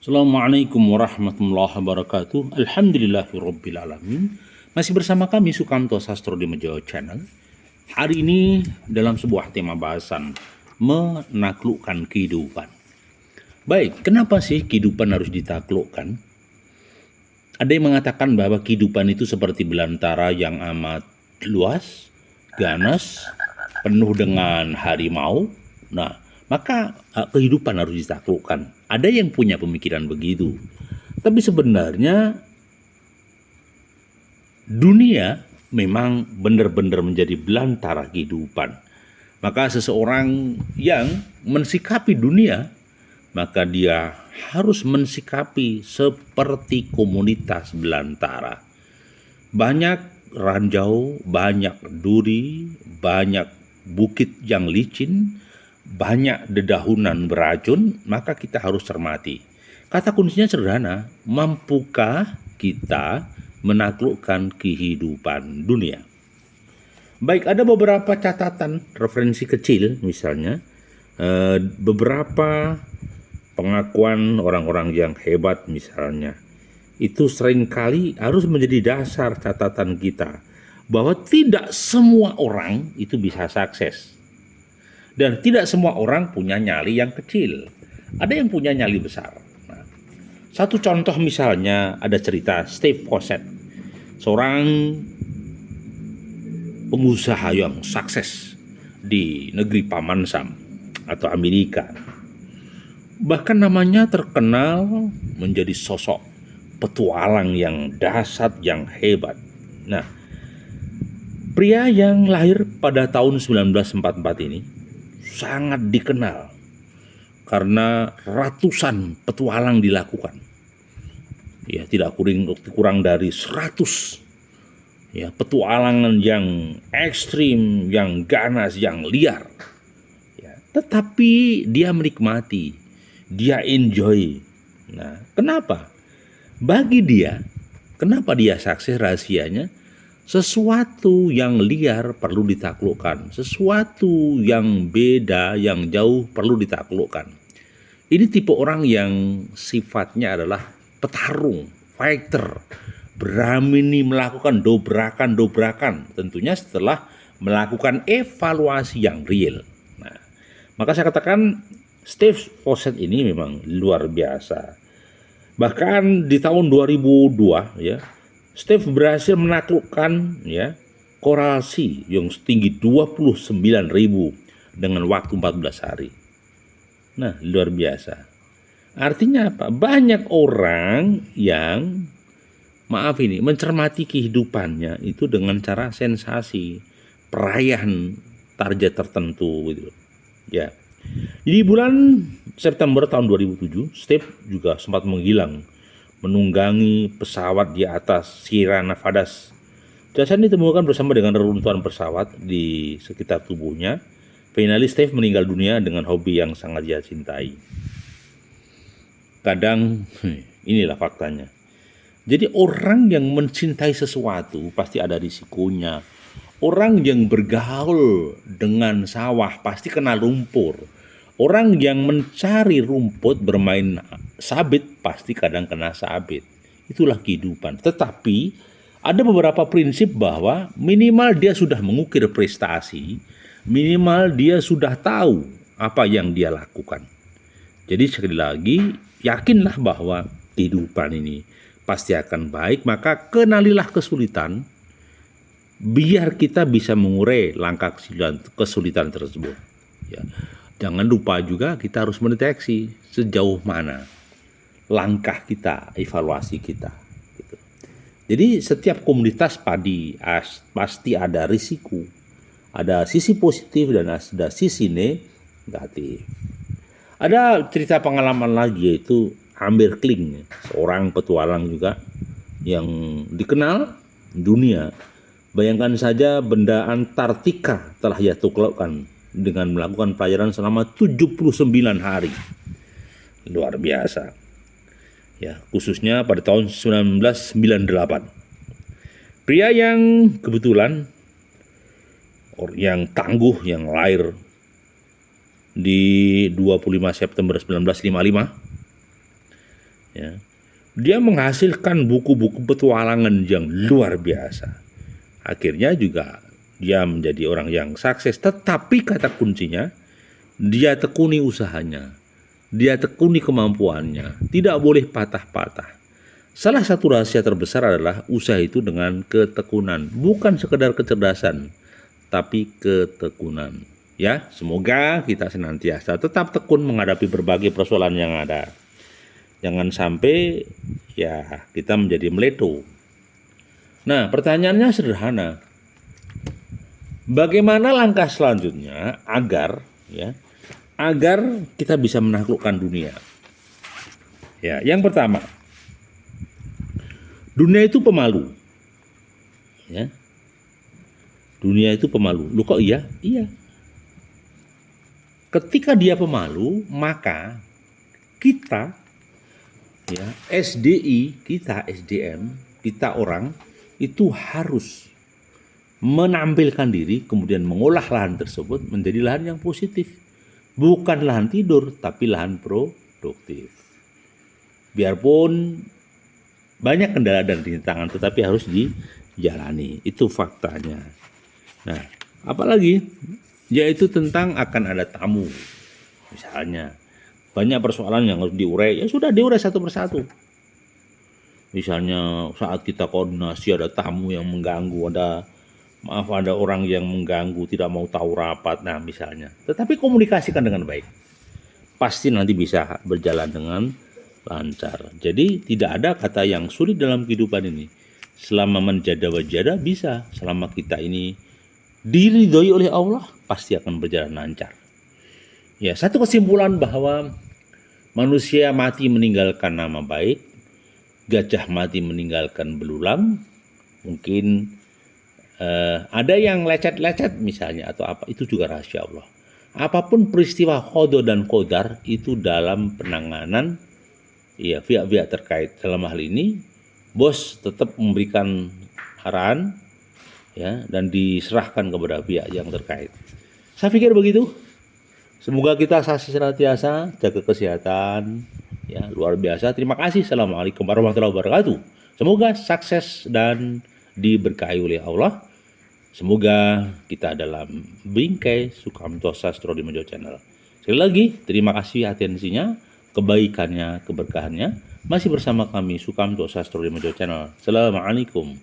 Assalamualaikum warahmatullahi wabarakatuh. Alhamdulillahirabbil alamin. Masih bersama kami Sukamto Sastro di Mejo Channel. Hari ini dalam sebuah tema bahasan menaklukkan kehidupan. Baik, kenapa sih kehidupan harus ditaklukkan? Ada yang mengatakan bahwa kehidupan itu seperti belantara yang amat luas, ganas, penuh dengan harimau. Nah, maka kehidupan harus ditaklukkan. Ada yang punya pemikiran begitu. Tapi sebenarnya dunia memang benar-benar menjadi belantara kehidupan. Maka seseorang yang mensikapi dunia, maka dia harus mensikapi seperti komunitas belantara. Banyak ranjau, banyak duri, banyak bukit yang licin, banyak dedaunan beracun, maka kita harus cermati. Kata kuncinya sederhana, mampukah kita menaklukkan kehidupan dunia? Baik, ada beberapa catatan referensi kecil misalnya, beberapa pengakuan orang-orang yang hebat misalnya, itu seringkali harus menjadi dasar catatan kita bahwa tidak semua orang itu bisa sukses. Dan tidak semua orang punya nyali yang kecil. Ada yang punya nyali besar. Nah, satu contoh misalnya ada cerita Steve Fossett, seorang pengusaha yang sukses di negeri Paman Sam atau Amerika. Bahkan namanya terkenal menjadi sosok petualang yang dahsyat, yang hebat. Nah, pria yang lahir pada tahun 1944 ini sangat dikenal karena ratusan petualang dilakukan. Ya, tidak kurang dari 100 ya, petualangan yang ekstrim, yang ganas, yang liar. Ya, tetapi dia menikmati, dia enjoy. Nah, kenapa? Bagi dia, kenapa dia sukses rahasianya? Sesuatu yang liar perlu ditaklukkan, sesuatu yang beda, yang jauh perlu ditaklukkan. Ini tipe orang yang sifatnya adalah petarung, fighter, berani melakukan dobrakan, tentunya setelah melakukan evaluasi yang real. Nah, maka saya katakan Steve Fossett ini memang luar biasa. Bahkan di tahun 2002 ya, Steve berhasil menaklukkan ya koral sea yang setinggi 29.000 dengan waktu 14 hari. Nah, luar biasa. Artinya apa? Banyak orang yang mencermati kehidupannya itu dengan cara sensasi, perayaan target tertentu gitu. Ya. Jadi bulan September tahun 2007, Steve juga sempat menghilang menunggangi pesawat di atas Sierra Nevadas. Jasad ditemukan bersama dengan reruntuhan pesawat di sekitar tubuhnya. Finalis Steve meninggal dunia dengan hobi yang sangat dia cintai. Kadang inilah faktanya. Jadi orang yang mencintai sesuatu pasti ada risikonya. Orang yang bergaul dengan sawah pasti kena lumpur. Orang yang mencari rumput bermain sabit pasti kadang kena sabit. Itulah kehidupan. Tetapi ada beberapa prinsip bahwa minimal dia sudah mengukir prestasi, minimal dia sudah tahu apa yang dia lakukan. Jadi sekali lagi, yakinlah bahwa kehidupan ini pasti akan baik, maka kenalilah kesulitan biar kita bisa mengurai langkah kesulitan tersebut. Ya. Jangan lupa juga kita harus mendeteksi sejauh mana langkah kita, evaluasi kita. Gitu. Jadi setiap komunitas padi pasti ada risiko, ada sisi positif dan ada sisi negatif. Ada cerita pengalaman lagi yaitu Amir Klink, seorang petualang juga yang dikenal dunia. Bayangkan saja benda Antartika telah ia taklukkan dengan melakukan pelajaran selama 79 hari. Luar biasa. Ya, khususnya pada tahun 1998. Pria yang kebetulan yang tangguh yang lahir di 25 September 1955 ya. Dia menghasilkan buku-buku petualangan yang luar biasa. Akhirnya juga dia menjadi orang yang sukses, tetapi kata kuncinya, dia tekuni usahanya, dia tekuni kemampuannya, tidak boleh patah-patah. Salah satu rahasia terbesar adalah usaha itu dengan ketekunan, bukan sekedar kecerdasan, tapi ketekunan. Ya, semoga kita senantiasa tetap tekun menghadapi berbagai persoalan yang ada. Jangan sampai ya kita menjadi meleto. Nah, pertanyaannya sederhana. Bagaimana langkah selanjutnya agar kita bisa menaklukkan dunia? Ya, yang pertama, dunia itu pemalu. Ya. Dunia itu pemalu. Lu kok iya? Iya. Ketika dia pemalu, maka kita ya, SDI, kita SDM, kita orang itu harus menampilkan diri, kemudian mengolah lahan tersebut menjadi lahan yang positif. Bukan lahan tidur, tapi lahan produktif. Biarpun banyak kendala dan rintangan, tetapi harus dijalani. Itu faktanya. Nah, apalagi yaitu tentang akan ada tamu. Misalnya, banyak persoalan yang harus diurai, ya sudah diurai satu persatu. Misalnya saat kita koordinasi ada tamu yang mengganggu, ada orang yang mengganggu, tidak mau tahu rapat, nah misalnya. Tetapi komunikasikan dengan baik. Pasti nanti bisa berjalan dengan lancar. Jadi tidak ada kata yang sulit dalam kehidupan ini. Selama menjada wajada bisa. Selama kita ini diridhoi oleh Allah, pasti akan berjalan lancar. Ya, satu kesimpulan bahwa manusia mati meninggalkan nama baik, gajah mati meninggalkan belulang. Mungkin ada yang lecet-lecet misalnya atau apa, itu juga rahasia Allah. Apapun peristiwa qada dan qadar itu dalam penanganan ya pihak-pihak terkait. Dalam hal ini bos tetap memberikan arahan ya dan diserahkan kepada pihak yang terkait. Saya pikir begitu. Semoga kita senantiasa jaga kesehatan ya, luar biasa. Terima kasih. Assalamualaikum warahmatullahi wabarakatuh. Semoga sukses dan diberkahi oleh Allah. Semoga kita dalam bingkai Sukamto Sastrodimejo Channel. Sekali lagi, terima kasih atensinya, kebaikannya, keberkahannya. Masih bersama kami Sukamto Sastrodimejo Channel. Assalamualaikum.